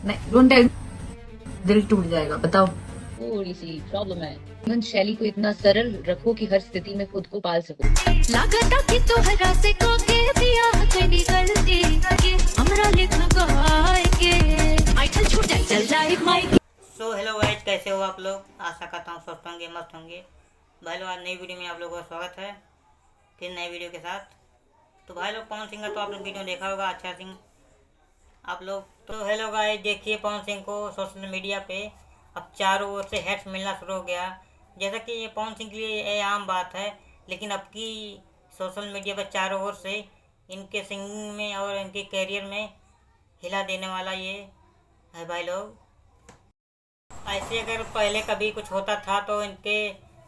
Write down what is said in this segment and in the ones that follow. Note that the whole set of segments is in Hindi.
नहीं डोंट टेल, दिल टूट जाएगा। बताओ। थोड़ी सी प्रॉब्लम है। जीवन शैली को इतना सरल रखो कि हर स्थिति में खुद को पाल सको। लागता कि तोहरा से कोके दिया कनी गलती के हमरा लिख गए के आइठल छूट जाई चल जाए माई। सो हेलो गाइज, कैसे हो आप लोग? आशा करता हूँ स्वस्थ होंगे, मस्त होंगे। भाई लोग, आज नई वीडियो में आप लोगों का स्वागत है, फिर नई वीडियो के साथ। तो भाई लोग, पवन सिंह का तो आप लोग वीडियो देखा होगा, अच्छा सिंह आप लोग। तो हेलो गाइज, देखिए पवन सिंह को सोशल मीडिया पे अब चारों ओर से हेट्स मिलना शुरू हो गया। जैसा कि ये पवन सिंह के लिए ये आम बात है, लेकिन अब की सोशल मीडिया पर चारों ओर से इनके सिंगिंग में और इनके करियर में हिला देने वाला ये है भाई लोग। ऐसे अगर पहले कभी कुछ होता था तो इनके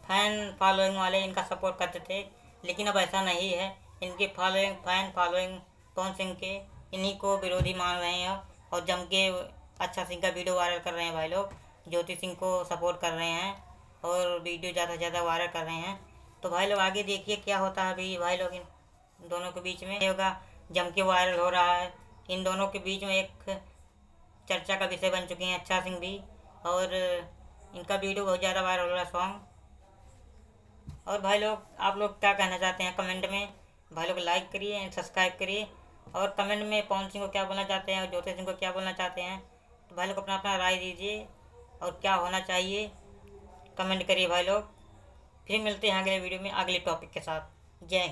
फैन फॉलोइंग वाले इनका सपोर्ट करते थे, लेकिन अब ऐसा नहीं है। इनके फैन फॉलोइंग पवन सिंह के इन्हीं को विरोधी मान रहे हैं और जम के अच्छा सिंह का वीडियो वायरल कर रहे हैं भाई लोग। ज्योति सिंह को सपोर्ट कर रहे हैं और वीडियो ज़्यादा से ज़्यादा वायरल कर रहे हैं। तो भाई लोग आगे देखिए क्या होता है अभी भाई लोग, इन दोनों के बीच में होगा, जम के वायरल हो रहा है। इन दोनों के बीच में एक चर्चा का विषय बन चुके हैं अच्छा सिंह भी, और इनका वीडियो बहुत ज़्यादा वायरल हो रहा है सॉन्ग। और भाई लोग, आप लोग क्या कहना चाहते हैं कमेंट में? भाई लोग लाइक करिए एंड सब्सक्राइब करिए, और कमेंट में पवन सिंह को क्या बोलना चाहते हैं और ज्योति सिंह को क्या बोलना चाहते हैं, तो भाई लोग अपना अपना राय दीजिए और क्या होना चाहिए कमेंट करिए भाई लोग। फिर मिलते हैं अगले वीडियो में अगले टॉपिक के साथ। जय हिंद।